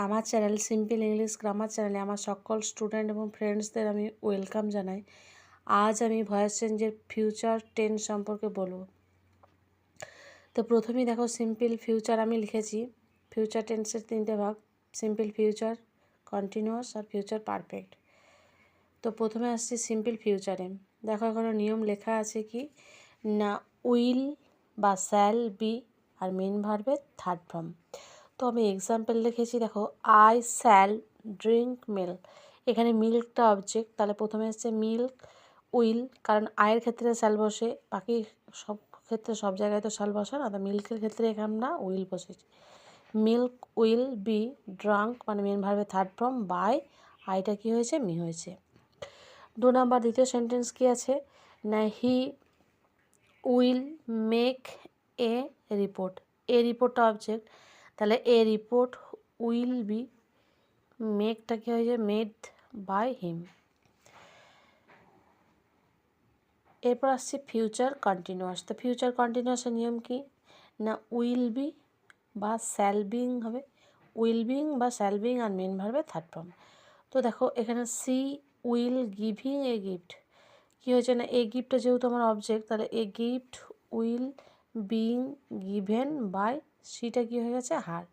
আমার channel simple English grammar চ্যানেলে আমার সকল স্টুডেন্ট এবং ফ্রেন্ডসদের আমি ওয়েলকাম জানাই। আজ আমি ভয়েস চেঞ্জের ফিউচার টেন্স সম্পর্কে বলবো। তো প্রথমেই দেখো সিম্পল ফিউচার আমি লিখেছি। ফিউচার টেন্সের তিনটে ভাগ, সিম্পল ফিউচার, কন্টিনিউয়াস আর ফিউচার পারফেক্ট। তো প্রথমে আসছি সিম্পল ফিউচারে। দেখো এখানে নিয়ম লেখা আছে কি না, উইল বা শ্যাল বি আর মেন ভার্বের থার্ড ফর্ম। তো আমি এক্সাম্পল লিখেছি, দেখো আই শ্যাল ড্রিঙ্ক মিল্ক। এখানে মিল্কটা অবজেক্ট, তাহলে প্রথমে আসছে মিল্ক উইল, কারণ আয়ের ক্ষেত্রে শ্যাল বসে, বাকি সব ক্ষেত্রে সব জায়গায় তো শ্যাল বসে না, তো মিল্কের ক্ষেত্রে এখানে আমরা উইল বসেছি। মিল্ক উইল বি ড্রাঙ্ক মানে মেন ভার্বের থার্ড ফর্ম বাই আইটা কী হয়েছে, মি হয়েছে। 2 নম্বর দ্বিতীয় সেন্টেন্স কী আছে না, he will make a report. A রিপোর্টটা অবজেক্ট, তাহলে এ রিপোর্ট উইল বি, মেকটা কী হয়েছে, মেড বাই হিম। এরপর আসছে ফিউচার কন্টিনিউয়াস। তো ফিউচার কন্টিনিউয়াসের নিয়ম কি না, উইল বি বা শ্যাল বিং হবে, উইল বিং বা শ্যাল বিং আর মেন ভার্বে থার্ড ফর্ম। তো দেখো এখানে she will giving a gift, কী হয়েছে না, এ গিফটটা যেহেতু আমার অবজেক্ট, তাহলে a gift will being given by, সিটা কী হয়ে গেছে, হার।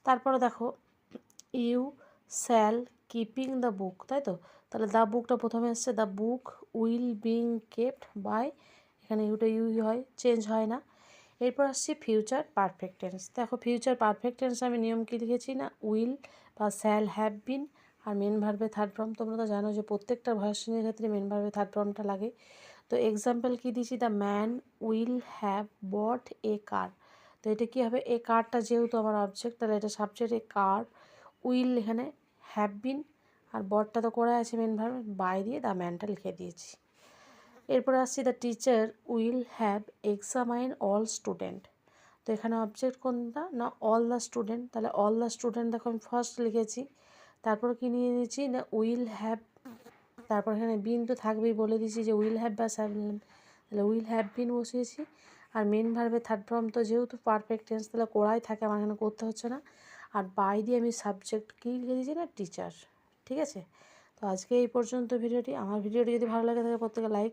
তারপরে দেখো you shall keeping the book, তাই তো, তাহলে দ্য বুকটা প্রথমে আসছে, the book will being kept by, এখানে ইউটা ইউ হয়, চেঞ্জ হয় না। এরপর আসছি ফিউচার পারফেক্ট টেন্স। দেখো ফিউচার পারফেক্ট টেন্স আমি নিয়ম কী লিখেছি না, উইল বা শ্যাল হ্যাভ বিন আর মেন ভার্বে থার্ড ফর্ম। তোমরা তো জানো যে প্রত্যেকটা ভয়েস চেঞ্জের ক্ষেত্রে মেন ভার্বে থার্ড ফর্মটা লাগে। তো এক্সাম্পল কী দিয়েছি, the man will have bought a car. তো এটা কী হবে, এ কারটা যেহেতু আমার অবজেক্ট, তাহলে এটা সাবজেক্ট, এ কার উইল এখানে হ্যাভ বিন আর বটটা তো করে আছে মেন ভার্ব, বাই দিয়ে দ্য ম্যানটা লিখে দিয়েছি। এরপর আসছি the teacher will have examine all student. তো এখানে অবজেক্ট কোনটা না, অল দ্য স্টুডেন্ট, তাহলে অল দ্য স্টুডেন্ট দেখো আমি ফার্স্ট লিখেছি। তারপর কি নিয়ে নিয়েছি না, উইল হ্যাভ, তারপর এখানে বিন তো থাকবেই, বলে দিয়েছি যে উইল হ্যাভ বা সাবজেক্ট, তাহলে উইল হ্যাভ বিন বসিয়েছি। আর মেন ভার্বে থার্ড ফর্ম তো যেহেতু পারফেক্ট টেন্স, তাহলে করাই থাকে, আমার এখানে করতে হচ্ছে না। আর বাই দিয়ে আমি সাবজেক্ট কী লিখে দিয়েছি না, টিচার। ঠিক আছে, তো আজকে এই পর্যন্ত ভিডিওটি। আমার ভিডিওটি যদি ভালো লাগে তাহলে প্রত্যেকে লাইক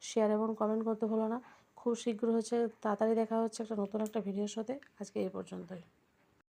শেয়ার এবং কমেন্ট করতে ভুলো না। খুব শীঘ্র হচ্ছে, তাড়াতাড়ি দেখা হচ্ছে একটা নতুন একটা ভিডিওর সাথে। আজকে এই পর্যন্তই।